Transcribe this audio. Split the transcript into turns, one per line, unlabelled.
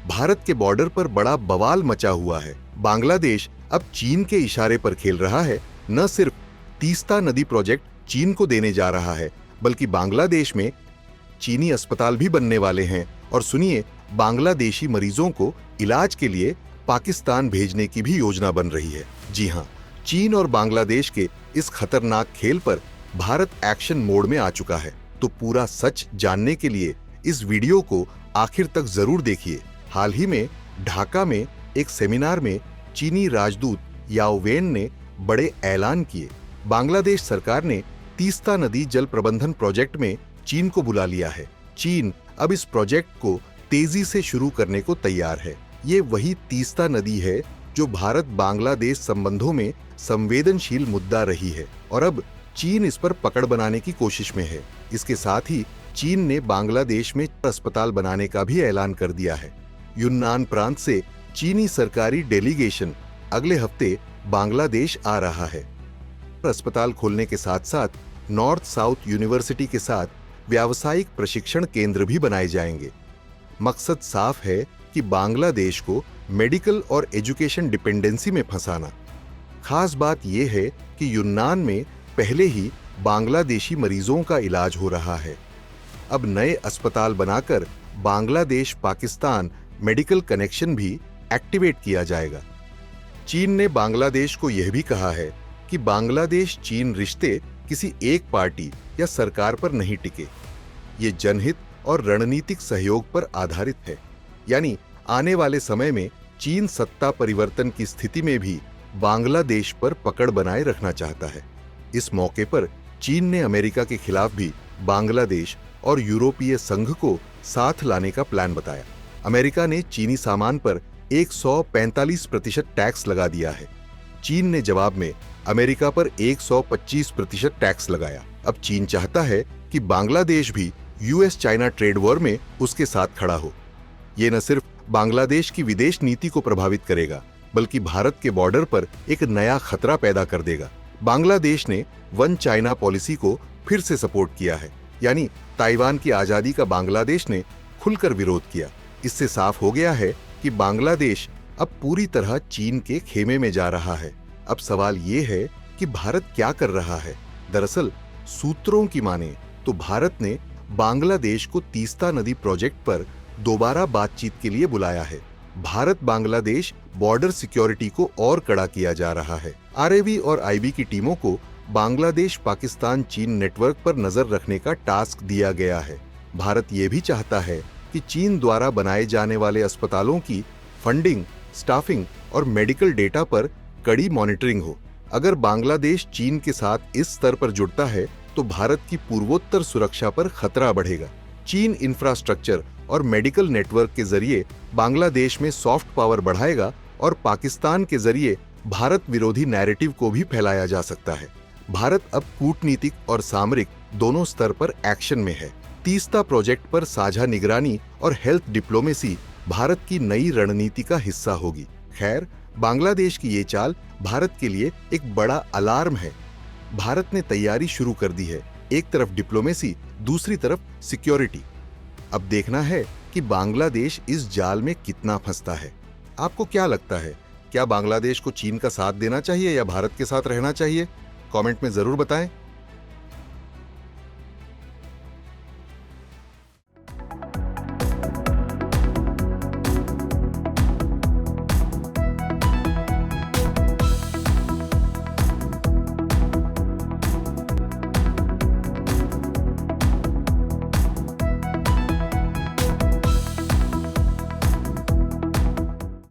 भारत के बॉर्डर पर बड़ा बवाल मचा हुआ है। बांग्लादेश अब चीन के इशारे पर खेल रहा है। न सिर्फ तीस्ता नदी प्रोजेक्ट चीन को देने जा रहा है, बल्कि बांग्लादेश में चीनी अस्पताल भी बनने वाले हैं। और सुनिए, बांग्लादेशी मरीजों को इलाज के लिए पाकिस्तान भेजने की भी योजना बन रही है। जी हां, चीन और बांग्लादेश के इस खतरनाक खेल पर भारत एक्शन मोड में आ चुका है। तो पूरा सच जानने के लिए इस वीडियो को आखिर तक जरूर देखिए। हाल ही में ढाका में एक सेमिनार में चीनी राजदूत याओ वेन ने बड़े ऐलान किए। बांग्लादेश सरकार ने तीस्ता नदी जल प्रबंधन प्रोजेक्ट में चीन को बुला लिया है। चीन अब इस प्रोजेक्ट को तेजी से शुरू करने को तैयार है। ये वही तीस्ता नदी है जो भारत बांग्लादेश संबंधों में संवेदनशील मुद्दा रही है और अब चीन इस पर पकड़ बनाने की कोशिश में है। इसके साथ ही चीन ने बांग्लादेश में अस्पताल बनाने का भी ऐलान कर दिया है। युन्नान प्रांत से चीनी सरकारी डेलीगेशन अगले हफ्ते बांग्लादेश आ रहा है। अस्पताल खोलने के साथ साथ नॉर्थ साउथ यूनिवर्सिटी के साथ व्यावसायिक प्रशिक्षण केंद्र भी बनाए जाएंगे। मकसद साफ है कि बांग्लादेश को मेडिकल और एजुकेशन डिपेंडेंसी में फंसाना। खास बात यह है कि युन्नान में पहले ही बांग्लादेशी मरीजों का इलाज हो रहा है। अब नए अस्पताल बनाकर बांग्लादेश पाकिस्तान मेडिकल कनेक्शन भी एक्टिवेट किया जाएगा। चीन ने बांग्लादेश को यह भी कहा है कि बांग्लादेश चीन रिश्ते किसी एक पार्टी या सरकार पर नहीं टिके। ये जनहित और रणनीतिक सहयोग पर आधारित है। यानी आने वाले समय में चीन सत्ता परिवर्तन की स्थिति में भी बांग्लादेश पर पकड़ बनाए रखना चाहता है। इस मौके पर चीन ने अमेरिका के खिलाफ भी बांग्लादेश और यूरोपीय संघ को साथ लाने का प्लान बताया। अमेरिका ने चीनी सामान पर 145% टैक्स लगा दिया है। चीन ने जवाब में अमेरिका पर 125% टैक्स लगाया। अब चीन चाहता है कि बांग्लादेश भी यूएस चाइना ट्रेड वॉर में उसके साथ खड़ा हो। ये न सिर्फ बांग्लादेश की विदेश नीति को प्रभावित करेगा, बल्कि भारत के बॉर्डर पर एक नया खतरा पैदा कर देगा। बांग्लादेश ने वन चाइना पॉलिसी को फिर से सपोर्ट किया है, यानी ताइवान की आजादी का बांग्लादेश ने खुलकर विरोध किया। इससे साफ हो गया है कि बांग्लादेश अब पूरी तरह चीन के खेमे में जा रहा है। अब सवाल ये है कि भारत क्या कर रहा है। दरअसल सूत्रों की माने तो भारत ने बांग्लादेश को तीस्ता नदी प्रोजेक्ट पर दोबारा बातचीत के लिए बुलाया है। भारत बांग्लादेश बॉर्डर सिक्योरिटी को और कड़ा किया जा रहा है। आरएवी और आईबी की टीमों को बांग्लादेश पाकिस्तान चीन नेटवर्क पर नजर रखने का टास्क दिया गया है। भारत ये भी चाहता है कि चीन द्वारा बनाए जाने वाले अस्पतालों की फंडिंग, स्टाफिंग और मेडिकल डेटा पर कड़ी मॉनिटरिंग हो। अगर बांग्लादेश चीन के साथ इस स्तर पर जुड़ता है तो भारत की पूर्वोत्तर सुरक्षा पर खतरा बढ़ेगा। चीन इंफ्रास्ट्रक्चर और मेडिकल नेटवर्क के जरिए बांग्लादेश में सॉफ्ट पावर बढ़ाएगा और पाकिस्तान के जरिए भारत विरोधी नैरेटिव को भी फैलाया जा सकता है। भारत अब कूटनीतिक और सामरिक दोनों स्तर पर एक्शन में है। तीस्ता प्रोजेक्ट पर साझा निगरानी और हेल्थ डिप्लोमेसी भारत की नई रणनीति का हिस्सा होगी। खैर, बांग्लादेश की ये चाल भारत के लिए एक बड़ा अलार्म है। भारत ने तैयारी शुरू कर दी है, एक तरफ डिप्लोमेसी, दूसरी तरफ सिक्योरिटी। अब देखना है कि बांग्लादेश इस जाल में कितना फंसता है। आपको क्या लगता है, क्या बांग्लादेश को चीन का साथ देना चाहिए या भारत के साथ रहना चाहिए? कमेंट में जरूर बताएं।